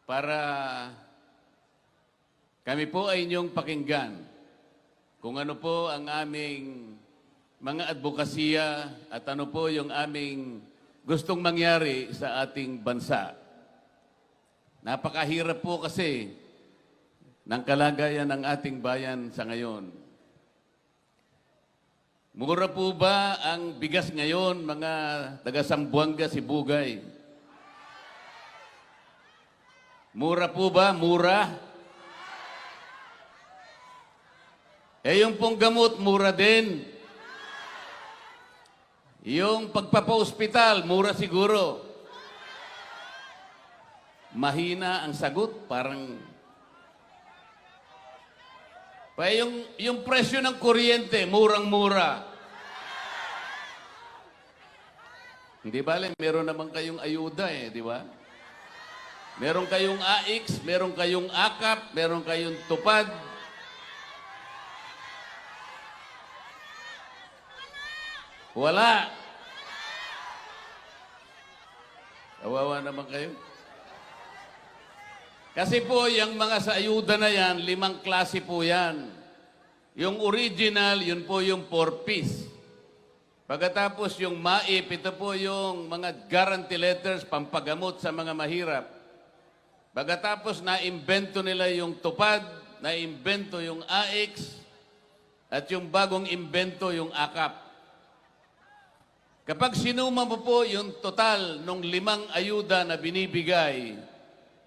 para kami po ay inyong pakinggan kung ano po ang aming mga advokasya at ano po yung aming gustong mangyari sa ating bansa. Napakahirap po kasi ng kalagayan ng ating bayan sa ngayon. Mura po ba ang bigas ngayon, mga taga Zamboanga, Sibugay? Mura po ba? Mura? Eh yung pong gamot, mura din. Yung pagpapa-ospital, mura siguro. Mahina ang sagot, parang... yung presyo ng kuryente, murang-mura. Hindi bale, meron naman kayong ayuda di ba? Meron kayong AIX, meron kayong AKAP, meron kayong tupad. Wala. Kawawa naman kayo. Kasi po, yung mga sa ayuda na yan, 5 klase po yan. Yung original, yun po yung 4-piece. Pagkatapos yung MAIP, ito po yung mga guarantee letters, pampagamot sa mga mahirap. Pagkatapos na-imbento nila yung tupad, na-imbento yung AIX, at yung bagong imbento yung AKAP. Kapag sinuma mo po yung total ng 5 ayuda na binibigay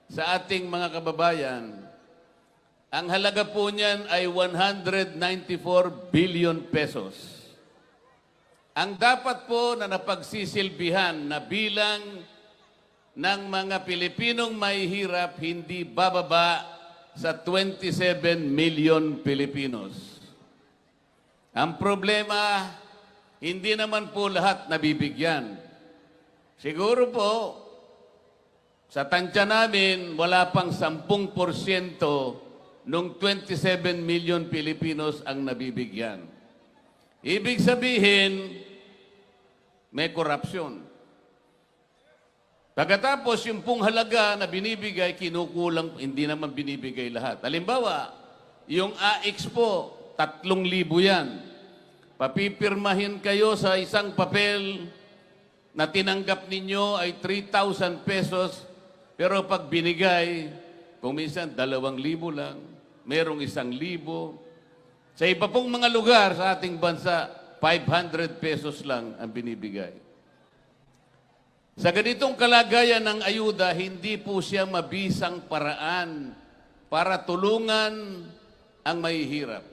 sa ating mga kababayan, ang halaga po niyan ay 194 billion pesos. Ang dapat po na napagsisilbihan na bilang ng mga Pilipinong mahihirap hindi bababa sa 27 million Pilipinos. Ang problema, hindi naman po lahat nabibigyan. Siguro po, sa tansya namin, wala pang 10% nung 27 million Pilipinos ang nabibigyan. Ibig sabihin, may korupsyon. Pagkatapos, yung pong halaga na binibigay, kinukulang, hindi naman binibigay lahat. Halimbawa, yung AX po, 3,000 yan. Papipirmahin kayo sa isang papel na tinanggap ninyo ay 3,000 pesos, pero pag binigay, kung minsan 2,000 lang, merong 1,000. Sa iba pong mga lugar sa ating bansa, 500 pesos lang ang binibigay. Sa ganitong kalagayan ng ayuda, hindi po siya mabisang paraan para tulungan ang mahihirap.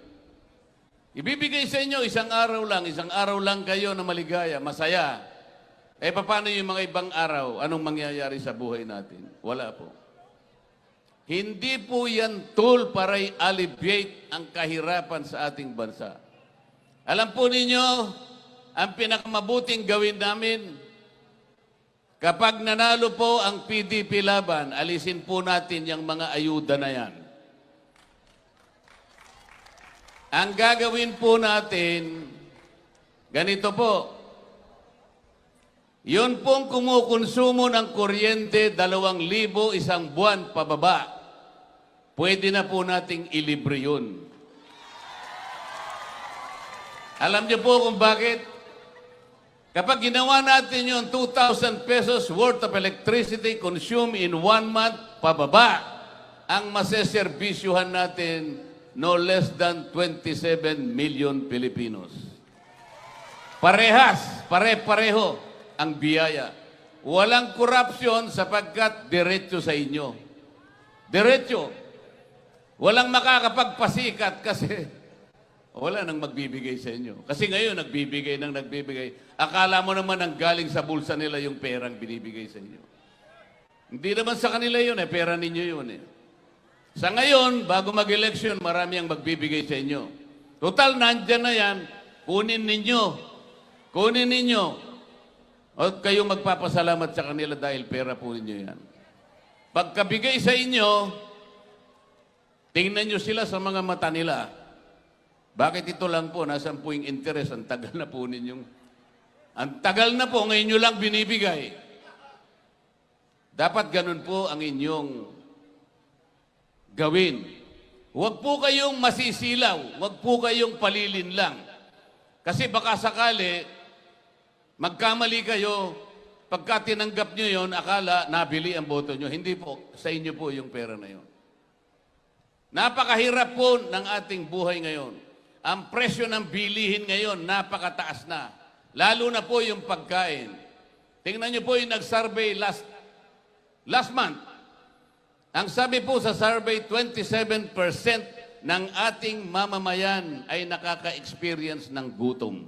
Ibibigay sa inyo isang araw lang kayo na maligaya, masaya. Eh, paano yung mga ibang araw? Anong mangyayari sa buhay natin? Wala po. Hindi po yan tool para i-alleviate ang kahirapan sa ating bansa. Alam po ninyo, ang pinakamabuting gawin namin, kapag nanalo po ang PDP laban, alisin po natin yung mga ayuda na yan. Ang gagawin po natin, ganito po, yun pong kumukonsumo ng kuryente, 2,000 isang buwan pababa. Pwede na po nating ilibre yun. Alam niyo po kung bakit? Kapag ginawa natin yung 2,000 pesos worth of electricity consumed in 1 month pababa, ang maseserbisyuhan natin no less than 27 million Filipinos. Parehas, pare-pareho ang biyaya. Walang korupsyon sapagkat diretso sa inyo. Diretso. Walang makakapagpasikat kasi wala nang magbibigay sa inyo. Kasi ngayon, nagbibigay. Akala mo naman ang galing sa bulsa nila yung perang binibigay sa inyo. Hindi naman sa kanila yun pera ninyo yun Sa ngayon, bago mag-election, marami ang magbibigay sa inyo. Total, nandyan na yan. Kunin ninyo. Kunin ninyo. O kayong magpapasalamat sa kanila dahil pera po ninyo yan. Pagkabigay sa inyo, tingnan nyo sila sa mga mata nila. Bakit ito lang po? Nasaan po yung interest? Ang tagal na po ninyong... Ang tagal na po, ngayon nyo lang binibigay. Dapat ganun po ang inyong gawin. Huwag po kayong masisilaw, huwag po kayong palilinlang. Kasi baka sakali, magkamali kayo, pagka tinanggap nyo yon, akala nabili ang boto nyo. Hindi po, sa inyo po yung pera na yon. Napakahirap po ng ating buhay ngayon. Ang presyo ng bilihin ngayon, napakataas na. Lalo na po yung pagkain. Tingnan nyo po yung nag-survey last month. Ang sabi po sa survey, 27% ng ating mamamayan ay nakaka-experience ng gutom.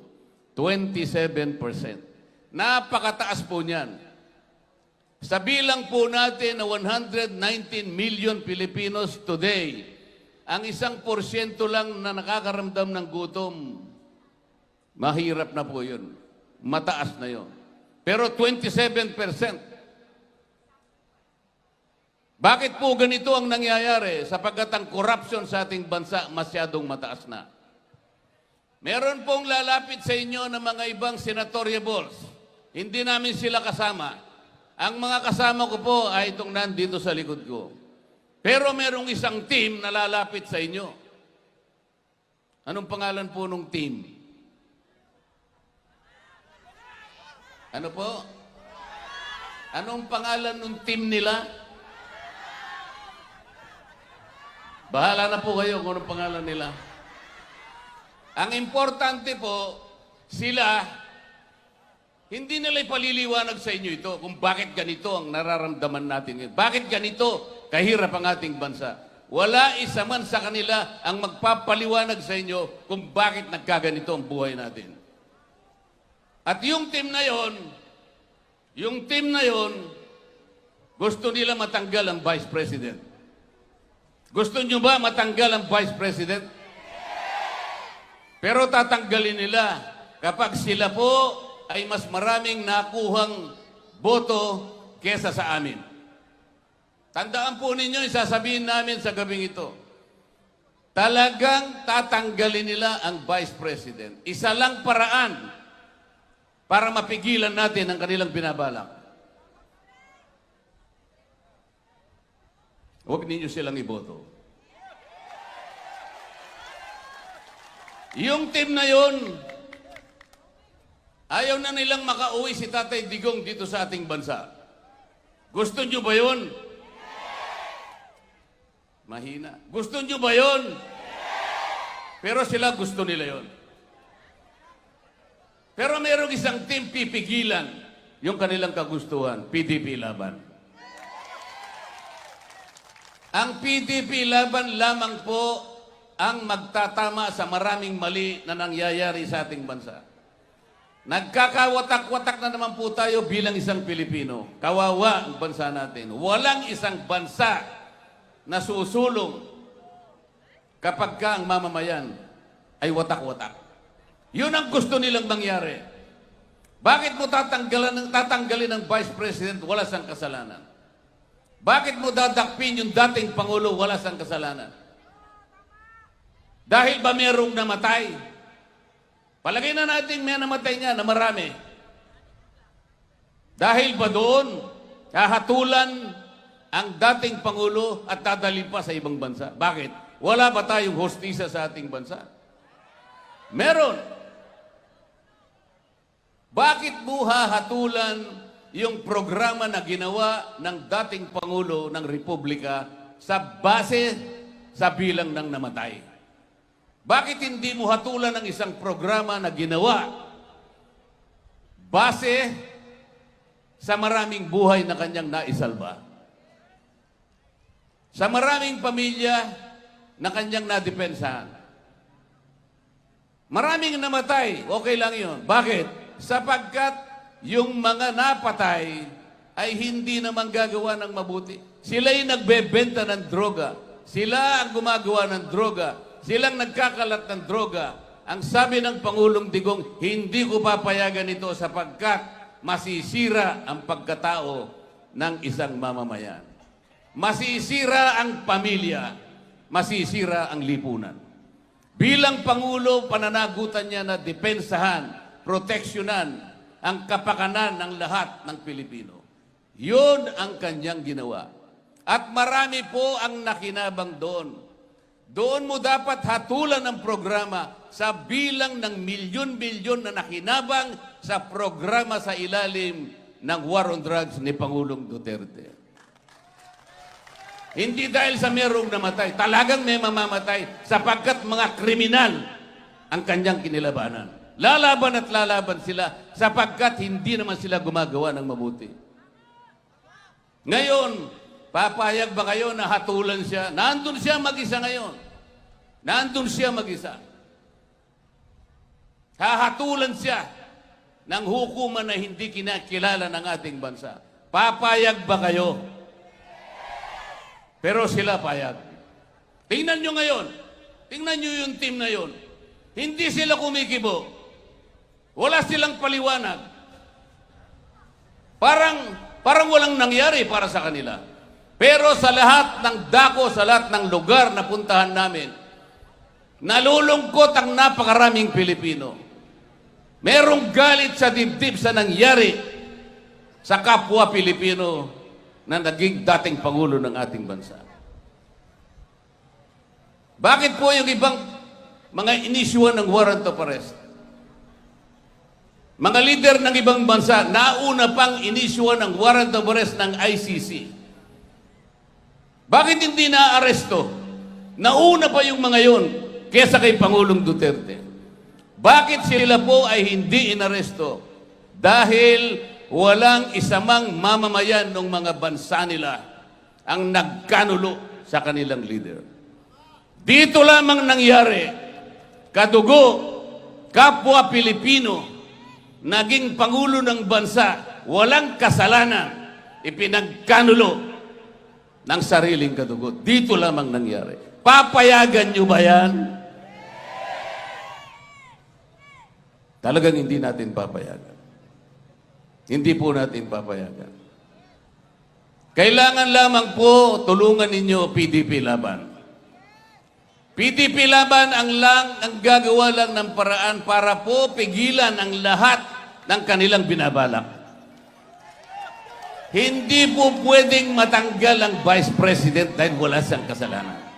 27%. Napakataas po niyan. Sa bilang po natin na 119 million Filipinos today, ang 1% lang na nakakaramdam ng gutom, mahirap na po yun. Mataas na yun. Pero 27%. Bakit po ganito ang nangyayari? Sapagkat ang corruption sa ating bansa masyadong mataas na. Meron pong lalapit sa inyo ng mga ibang senatoriables. Hindi namin sila kasama. Ang mga kasama ko po ay itong nandito sa likod ko. Pero merong isang team na lalapit sa inyo. Anong pangalan po nung team? Ano po? Anong pangalan nung team nila? Bahala na po kayo kung anong pangalan nila. Ang importante po, sila, hindi nila ipaliliwanag sa inyo ito kung bakit ganito ang nararamdaman natin ngayon. Bakit ganito kahirap ang ating bansa. Wala isa man sa kanila ang magpapaliwanag sa inyo kung bakit nagkaganito ang buhay natin. At yung team na yon, gusto nila matanggal ang Vice President. Gusto nyo ba matanggal ang Vice President? Pero tatanggalin nila kapag sila po ay mas maraming nakuhang boto kesa sa amin. Tandaan po ninyo, isasabihin namin sa gabing ito. Talagang tatanggalin nila ang Vice President. Isa lang paraan para mapigilan natin ang kanilang binabalak. Huwag ninyo silang iboto. Yung team na yon, ayaw na nilang makauwi si Tatay Digong dito sa ating bansa. Gusto nyo ba yun? Mahina. Gusto nyo ba yun? Pero sila gusto nila yon. Pero merong isang team pipigilan yung kanilang kagustuhan, PDP Laban. Ang PDP Laban lamang po ang magtatama sa maraming mali na nangyayari sa ating bansa. Nagkakawatak-watak na naman po tayo bilang isang Pilipino. Kawawa ang bansa natin. Walang isang bansa na susulong kapag ka ang mamamayan ay watak-watak. Yun ang gusto nilang mangyari. Bakit mo tatanggalin ang Vice President? Wala siyang kasalanan. Bakit mo dadakpin yung dating Pangulo? Wala siyang kasalanan. Dahil ba merong namatay? Palagay na natin may namatay niya na marami. Dahil ba doon, hahatulan ang dating Pangulo at dadalhin pa sa ibang bansa? Bakit? Wala ba tayong hostisa sa ating bansa? Meron. Bakit mo hahatulan yung programa na ginawa ng dating Pangulo ng Republika sa base sa bilang ng namatay? Bakit hindi mo hatulan ng isang programa na ginawa base sa maraming buhay na kanyang naisalba? Sa maraming pamilya na kanyang nadepensahan? Maraming namatay, okay lang yun. Bakit? Sapagkat yung mga napatay ay hindi naman gagawa ng mabuti. Sila'y nagbebenta ng droga. Sila ang gumagawa ng droga. Silang nagkakalat ng droga. Ang sabi ng Pangulong Digong, hindi ko papayagan ito sapagkat masisira ang pagkatao ng isang mamamayan. Masisira ang pamilya. Masisira ang lipunan. Bilang Pangulo, pananagutan niya na depensahan, proteksyonan ang kapakanan ng lahat ng Pilipino. Yun ang kanyang ginawa. At marami po ang nakinabang doon. Doon mo dapat hatulan ang programa sa bilang ng milyon-milyon na nakinabang sa programa sa ilalim ng War on Drugs ni Pangulong Duterte. Hindi dahil sa merong namatay, talagang may mamamatay sapagkat mga kriminal ang kanyang kinilabanan. Lalaban at lalaban sila sapagkat hindi naman sila gumagawa ng mabuti. Ngayon, papayag ba kayo na hatulan siya? Nandun siya mag-isa ngayon. Nandun siya mag-isa. Hahatulan siya ng hukuman na hindi kinakilala ng ating bansa. Papayag ba kayo? Pero sila payag. Tingnan nyo ngayon. Tingnan nyo yung team na yon. Hindi sila kumikibo. Wala silang paliwanag. Parang walang nangyari para sa kanila. Pero sa lahat ng dako, sa lahat ng lugar na puntahan namin, nalulungkot ang napakaraming Pilipino. Merong galit sa dibdib sa nangyari sa kapwa Pilipino na naging dating Pangulo ng ating bansa. Bakit po yung ibang mga inisyuan ng warrant of arrest? Mga leader ng ibang bansa, nauna pang inisyuan ng warrant of arrest ng ICC. Bakit hindi na-aresto? Nauna pa yung mga yon kesa kay Pangulong Duterte. Bakit sila po ay hindi inaresto? Dahil walang isamang mamamayan ng mga bansa nila ang nagkanulo sa kanilang leader. Dito lamang nangyari, kadugo, kapwa Pilipino, naging Pangulo ng bansa, walang kasalanan, ipinagkanulo ng sariling kadugo. Dito lamang nangyari. Papayagan nyo ba yan? Talagang hindi natin papayagan. Hindi po natin papayagan. Kailangan lamang po tulungan ninyo PDP Laban. PDP Laban ang gagawa lang ng paraan para po pigilan ang lahat ng kanilang binabalak. Hindi po pwedeng matanggal ang Vice President dahil wala siyang kasalanan.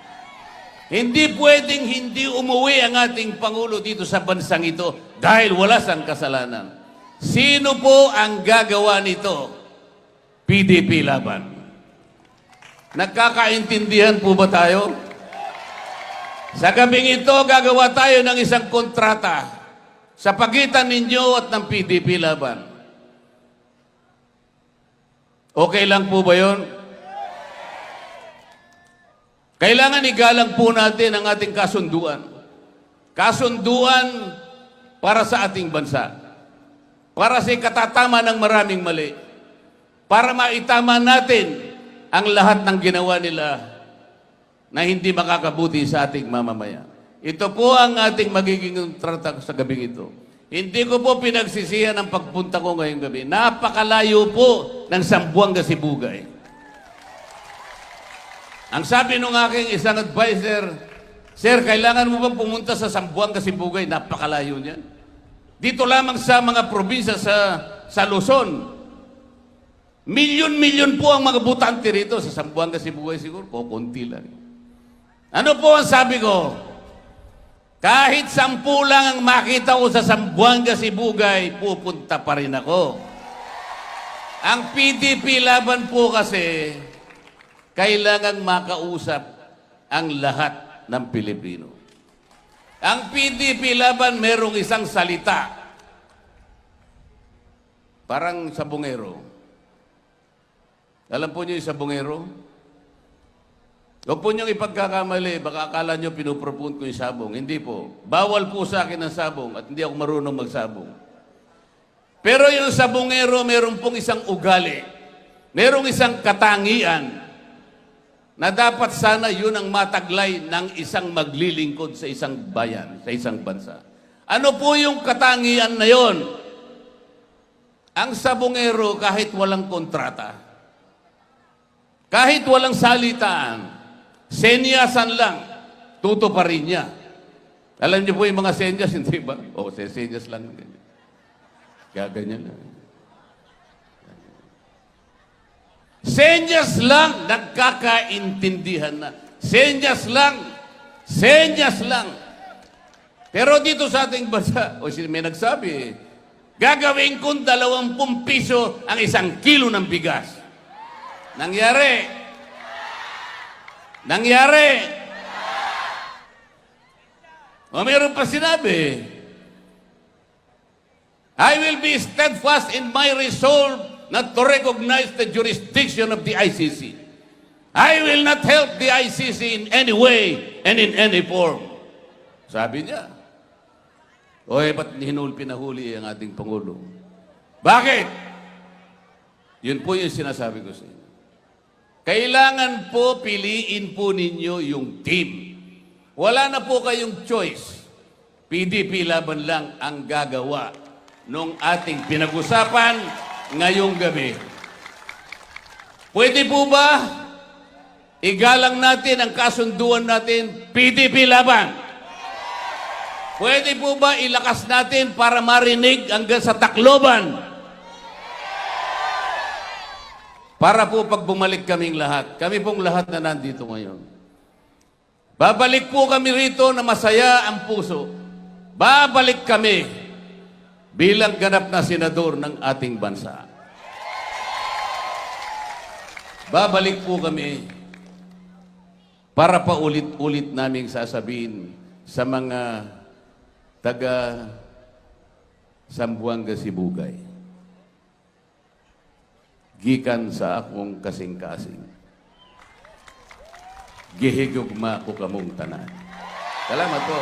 Hindi pwedeng hindi umuwi ang ating Pangulo dito sa bansang ito dahil wala siyang kasalanan. Sino po ang gagawa nito? PDP Laban. Nagkakaintindihan po ba tayo? Sa gabing ito, gagawa tayo ng isang kontrata sa pagitan ninyo at ng PDP Laban. Okay lang po ba yun? Kailangan igalang po natin ang ating kasunduan. Kasunduan para sa ating bansa. Para sa katatama ng maraming mali. Para maitama natin ang lahat ng ginawa nila na hindi makakabuti sa ating mamamayan. Ito po ang ating magiging kontrata sa gabing ito. Hindi ko po pinagsisihan ang pagpunta ko ngayong gabi. Napakalayo po ng Zamboanga, Sibugay. Ang sabi nung aking isang advisor, Sir, kailangan mo bang pumunta sa Zamboanga, Sibugay? Napakalayo niyan. Dito lamang sa mga probinsya sa Luzon, milyon-milyon po ang mga butante rito. Sa Zamboanga, Sibugay siguro, kukunti lang. Ano po ang sabi ko? Kahit 10 lang ang makita ko sa Zamboanga, Sibugay, pupunta pa rin ako. Ang PDP Laban po kasi, kailangang makausap ang lahat ng Pilipino. Ang PDP Laban merong isang salita. Parang sabongero. Alam po niyo yung sabongero? Huwag po niyong ipagkakamali, baka akala niyo pinupropon ko yung sabong. Hindi po. Bawal po sa akin ang sabong at hindi ako marunong magsabong. Pero yung sabongero, meron pong isang ugali. Merong isang katangian na dapat sana yun ang mataglay ng isang maglilingkod sa isang bayan, sa isang bansa. Ano po yung katangian na yon? Ang sabongero kahit walang kontrata, kahit walang salitaan, senyasan lang, tuto pa rin niya. Alam niyo po yung mga senyas, hindi ba? O, senyas lang. Kaya ganyan lang. Senyas lang, nagkakaintindihan na. Senyas lang. Senyas lang. Pero dito sa ating bansa, may nagsabi, gagawin kong 20 piso ang 1 kilo ng bigas. Nangyari. O meron pa sinabi, I will be steadfast in my resolve not to recognize the jurisdiction of the ICC. I will not help the ICC in any way and in any form. Sabi niya. Ba't pinahuli ang ating Pangulo? Bakit? Yun po yung sinasabi ko sa inyo. Kailangan po piliin po ninyo yung team. Wala na po kayong choice. PDP laban lang ang gagawa nung ating pinag-usapan ngayong gabi. Pwede po ba igalang natin ang kasunduan natin, PDP laban? Pwede po ba ilakas natin para marinig hanggang sa Tacloban? Para po pag bumalik kaming lahat, kami pong lahat na nandito ngayon. Babalik po kami rito na masaya ang puso. Babalik kami bilang ganap na senador ng ating bansa. Babalik po kami para paulit-ulit naming sasabihin sa mga taga Zamboanga Sibugay. Gikan sa akong kasing-kasing. Gihigugma ko kamong tanan. Salamat po.